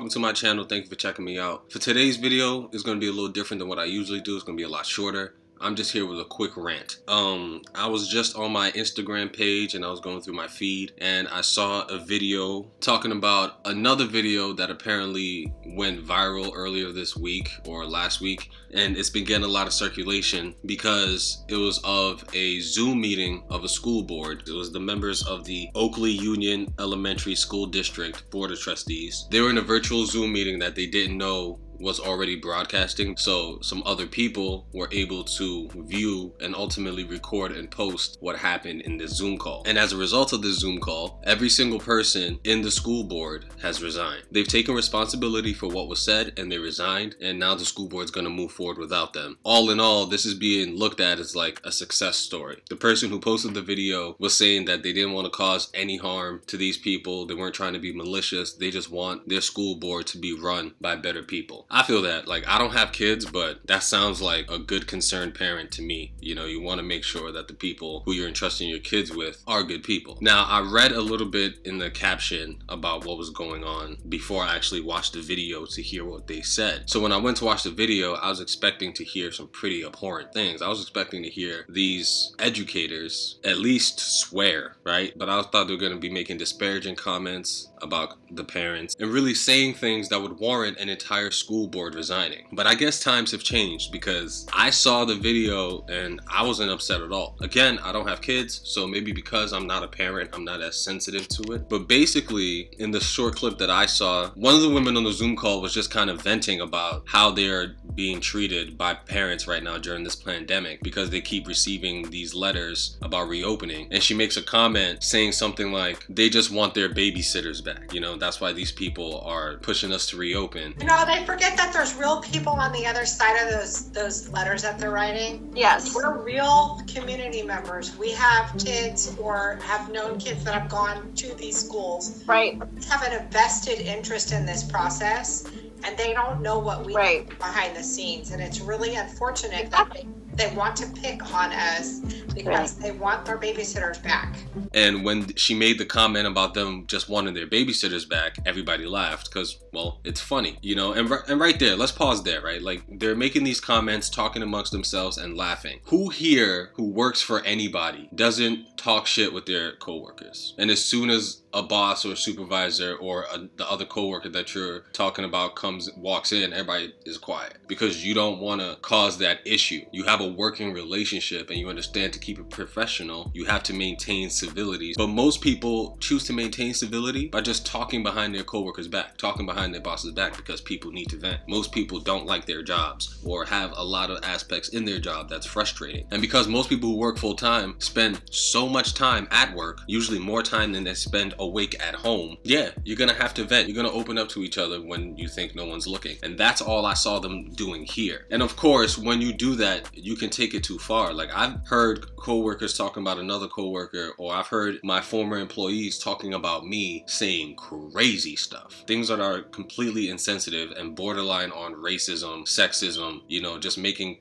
welcome to my channel. Thank you for checking me out. For today's video, it's going to be a little different than what I usually do. It's going to be a lot shorter. I'm just here with a quick rant. I was just on my Instagram page and I was going through my feed and I saw a video talking about another video that apparently went viral earlier this week or last week, and it's been getting a lot of circulation because it was of a Zoom meeting of a school board. It was the members of the Oakley Union Elementary School District Board of Trustees. They were in a virtual Zoom meeting that they didn't know was already broadcasting, so some other people were able to view and ultimately record and post what happened in this Zoom call. And as a result of this Zoom call, every single person in the school board has resigned. They've taken responsibility for what was said and they resigned, and now the school board's going to move forward without them. All in all, this is being looked at as like a success story. The person who posted the video was saying that they didn't want to cause any harm to these people. They weren't trying to be malicious. They just want their school board to be run by better people. I feel that, like, I don't have kids, but that sounds like a good concerned parent to me. You know, you want to make sure that the people who you're entrusting your kids with are good people. Now, I read a little bit in the caption about what was going on before I actually watched the video to hear what they said. So when I went to watch the video, I was expecting to hear some pretty abhorrent things. I was expecting to hear these educators at least swear, right? But I thought they were going to be making disparaging comments about the parents and really saying things that would warrant an entire school board resigning. But I guess times have changed because I saw the video and I wasn't upset at all. Again, I don't have kids, so maybe because I'm not a parent, I'm not as sensitive to it. But basically, in the short clip that I saw, one of the women on the Zoom call was just kind of venting about how they're being treated by parents right now during this pandemic because they keep receiving these letters about reopening. And she makes a comment saying something like, they just want their babysitters back. You know, that's why these people are pushing us to reopen. You know, they forget that there's real people on the other side of those letters that they're writing. Yes. We're real community members. We have kids or have known kids that have gone to these schools. Right. Have a vested interest in this process, and they don't know what we do behind the scenes. And it's really unfortunate that they want to pick on us because they want their babysitters back. And when she made the comment about them just wanting their babysitters back, everybody laughed because, well, it's funny, you know. And right there, let's pause there, right? Like, they're making these comments, talking amongst themselves and laughing. Who here who works for anybody doesn't talk shit with their coworkers? And as soon as a boss or a supervisor or the other coworker that you're talking about walks in, everybody is quiet because you don't want to cause that issue. You have a working relationship and you understand to keep it professional, you have to maintain civility. But most people choose to maintain civility by just talking behind their coworkers' back, talking behind their boss's back because people need to vent. Most people don't like their jobs or have a lot of aspects in their job that's frustrating. And because most people who work full time spend so much time at work, usually more time than they spend awake at home, yeah, you're gonna have to vent. You're gonna open up to each other when you think no one's looking. And that's all I saw them doing here. And of course, when you do that, you can take it too far. Like, I've heard coworkers talking about another coworker, or I've heard my former employees talking about me saying crazy stuff. Things that are completely insensitive and borderline on racism, sexism, you know, just making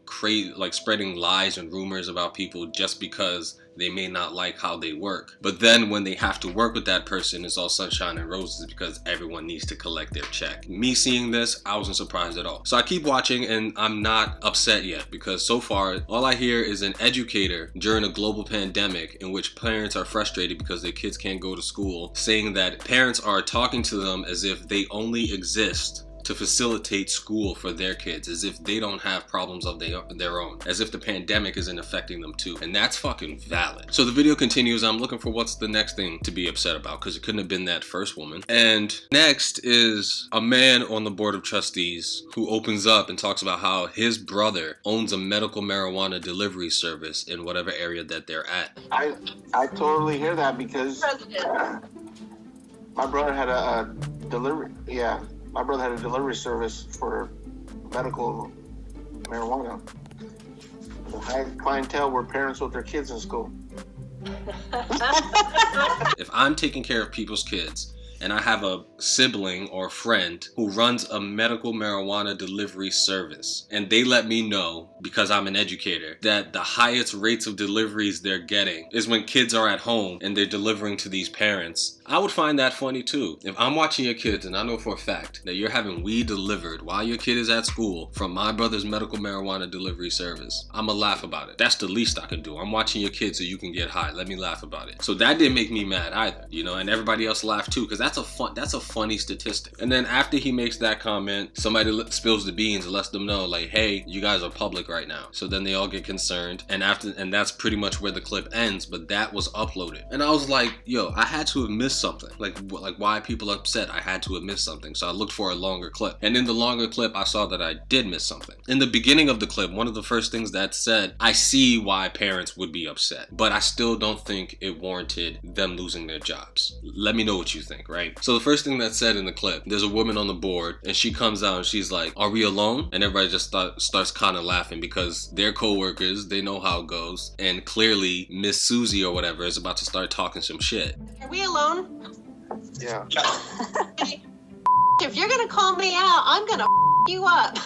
like spreading lies and rumors about people just because they may not like how they work. But then when they have to work with that person, it's all sunshine and roses because everyone needs to collect their check. Me seeing this, I wasn't surprised at all. So I keep watching and I'm not upset yet because so far, all I hear is an educator during a global pandemic in which parents are frustrated because their kids can't go to school, saying that parents are talking to them as if they only exist to facilitate school for their kids, as if they don't have problems of their own, as if the pandemic isn't affecting them too. And that's fucking valid. So the video continues. I'm looking for what's the next thing to be upset about because it couldn't have been that first woman. And next is a man on the board of trustees who opens up and talks about how his brother owns a medical marijuana delivery service in whatever area that they're at. I totally hear that because my brother had a delivery. Yeah. My brother had a delivery service for medical marijuana. The high clientele were parents with their kids in school. If I'm taking care of people's kids and I have a sibling or friend who runs a medical marijuana delivery service and they let me know, because I'm an educator, that the highest rates of deliveries they're getting is when kids are at home and they're delivering to these parents I would find that funny too. If I'm watching your kids and I know for a fact that you're having weed delivered while your kid is at school from my brother's medical marijuana delivery service, I'ma laugh about it. That's the least I can do. I'm watching your kids so you can get high. Let me laugh about it. So that didn't make me mad either, you know, and everybody else laughed too, because that's a funny statistic. And then after he makes that comment, somebody spills the beans and lets them know, like, hey, you guys are public right now. So then they all get concerned, and that's pretty much where the clip ends. But that was uploaded, and I was like, yo, I had to have missed something. Like why people are upset? I had to have missed something. So I looked for a longer clip, and in the longer clip, I saw that I did miss something. In the beginning of the clip, one of the first things that said, I see why parents would be upset, but I still don't think it warranted them losing their jobs. Let me know what you think, right? So the first thing that said in the clip, there's a woman on the board, and she comes out and she's like, are we alone? And everybody just starts kind of laughing because they're co-workers, they know how it goes, and clearly Miss Susie or whatever is about to start talking some shit. Are we alone? Yeah. If you're gonna call me out, I'm gonna you up.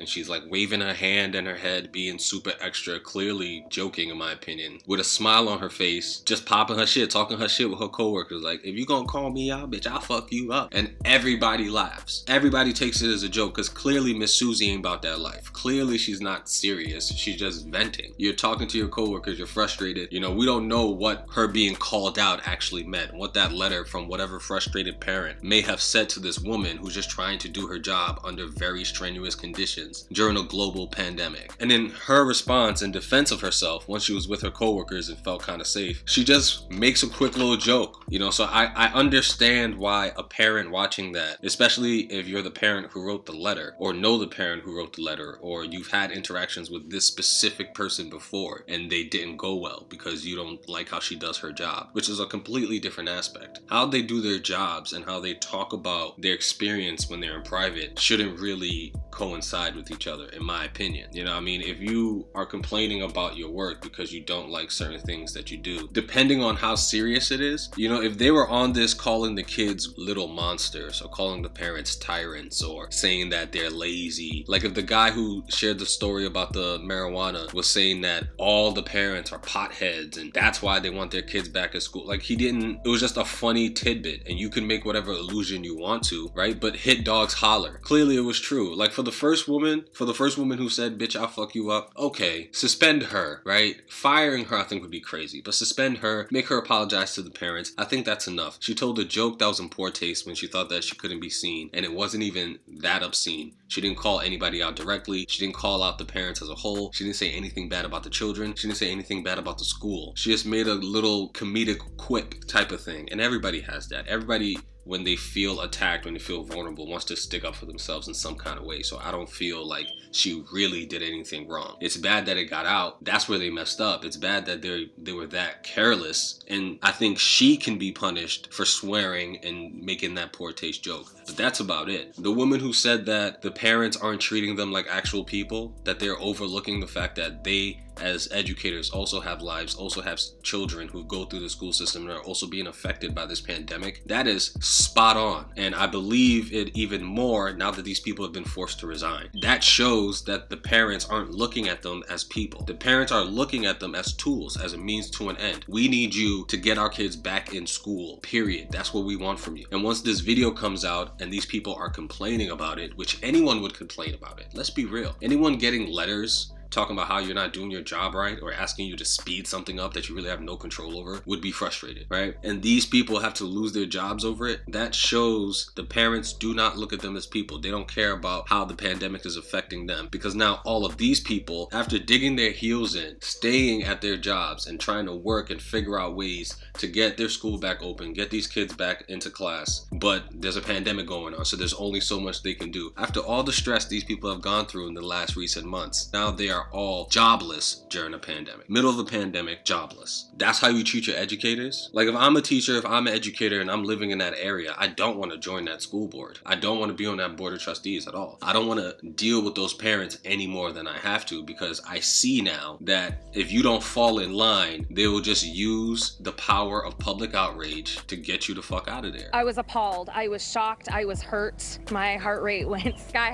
And she's like waving her hand and her head, being super extra, clearly joking in my opinion, with a smile on her face, just popping her shit, talking her shit with her coworkers, like, if you gonna call me out, bitch, I'll fuck you up. And everybody laughs. Everybody takes it as a joke, because clearly Miss Susie ain't about that life. Clearly she's not serious, she's just venting. You're talking to your coworkers, you're frustrated. You know, we don't know what her being called out actually meant, what that letter from whatever frustrated parent may have said to this woman who's just trying to do her job under very strenuous conditions during a global pandemic. And in her response in defense of herself, once she was with her coworkers and felt kind of safe, she just makes a quick little joke, you know. So I understand why a parent watching that, especially if you're the parent who wrote the letter, or know the parent who wrote the letter, or you've had interactions with this specific person before and they didn't go well because you don't like how she does her job, which is a completely different aspect. How they do their jobs and how they talk about their experience when they're in private shouldn't really coincide with each other, in my opinion. You know, I mean, if you are complaining about your work because you don't like certain things that you do, depending on how serious it is, you know, if they were on this calling the kids little monsters or calling the parents tyrants or saying that they're lazy, like if the guy who shared the story about the marijuana was saying that all the parents are potheads and that's why they want their kids back at school, like it was just a funny tidbit, and you can make whatever illusion you want to, right? But hit dogs holler. Clearly it was true. Like for the first woman who said, bitch, I'll fuck you up, okay, suspend her, right? Firing her I think would be crazy, but suspend her, make her apologize to the parents. I think that's enough. She told a joke that was in poor taste when she thought that she couldn't be seen, and it wasn't even that obscene. She didn't call anybody out directly. She didn't call out the parents as a whole. She didn't say anything bad about the children. She didn't say anything bad about the school. She just made a little comedic quip type of thing, and everybody has that. Everybody, when they feel attacked, when they feel vulnerable, wants to stick up for themselves in some kind of way. So I don't feel like she really did anything wrong. It's bad that it got out. That's where they messed up. It's bad that they were that careless. And I think she can be punished for swearing and making that poor taste joke. But that's about it. The woman who said that the parents aren't treating them like actual people, that they're overlooking the fact that they as educators also have lives, also have children who go through the school system and are also being affected by this pandemic, that is spot on. And I believe it even more now that these people have been forced to resign. That shows that the parents aren't looking at them as people. The parents are looking at them as tools, as a means to an end. We need you to get our kids back in school, period. That's what we want from you. And once this video comes out and these people are complaining about it, which anyone would complain about it, let's be real. Anyone getting letters talking about how you're not doing your job right or asking you to speed something up that you really have no control over would be frustrated, right? And these people have to lose their jobs over it. That shows the parents do not look at them as people. They don't care about how the pandemic is affecting them, because now all of these people, after digging their heels in, staying at their jobs and trying to work and figure out ways to get their school back open, get these kids back into class, but there's a pandemic going on, so there's only so much they can do. After all the stress these people have gone through in the last recent months, now they are all jobless during a pandemic. Middle of the pandemic, jobless. That's how you treat your educators? Like if I'm a teacher, if I'm an educator and I'm living in that area, I don't want to join that school board. I don't want to be on that board of trustees at all. I don't want to deal with those parents any more than I have to, because I see now that if you don't fall in line, they will just use the power of public outrage to get you the fuck out of there. I was appalled. I was shocked. I was hurt. My heart rate went sky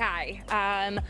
high.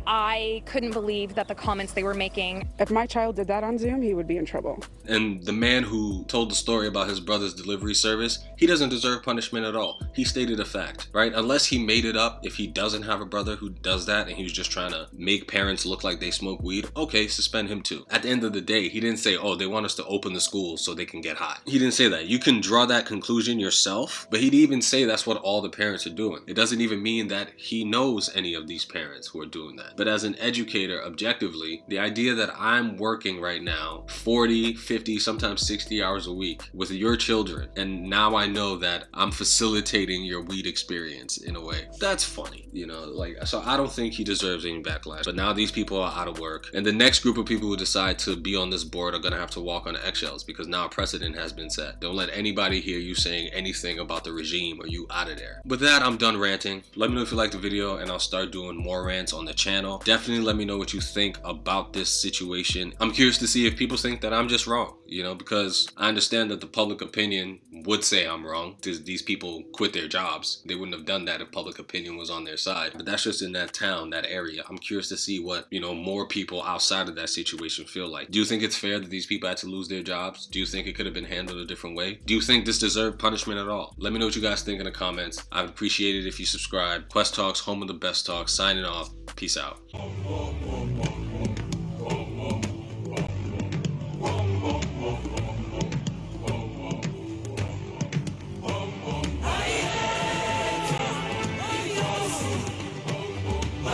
I couldn't believe that the comments they were making. If my child did that on Zoom, he would be in trouble. And the man who told the story about his brother's delivery service, he doesn't deserve punishment at all. He stated a fact, right? Unless he made it up, if he doesn't have a brother who does that and he was just trying to make parents look like they smoke weed, okay, suspend him too. At the end of the day, he didn't say, oh, they want us to open the schools so they can get high. He didn't say that. You can draw that conclusion yourself, but he didn't even say that's what all the parents are doing. It doesn't even mean that he knows any of these parents who are doing that. But as an educator, objectively, the idea that I'm working right now 40, 50, sometimes 60 hours a week with your children, and now I know that I'm facilitating your weed experience in a way, that's funny, you know, like, so I don't think he deserves any backlash. But now these people are out of work, and the next group of people who decide to be on this board are gonna have to walk on eggshells because now a precedent has been set. Don't let anybody hear you saying anything about the regime or you out of there. With that, I'm done ranting. Let me know if you liked the video and I'll start doing more rants on the channel. Definitely let me know what you think about this situation. I'm curious to see if people think that I'm just wrong, you know, because I understand that the public opinion would say I'm wrong because these people quit their jobs. They wouldn't have done that if public opinion was on their side. But that's just in that town, that area. I'm curious to see what, you know, more people outside of that situation feel like. Do you think it's fair that these people had to lose their jobs? Do you think it could have been handled a different way? Do you think this deserved punishment at all? Let me know what you guys think in the comments. I'd appreciate it if you subscribe. Quest Talks, home of the best talks. Signing off. Peace out.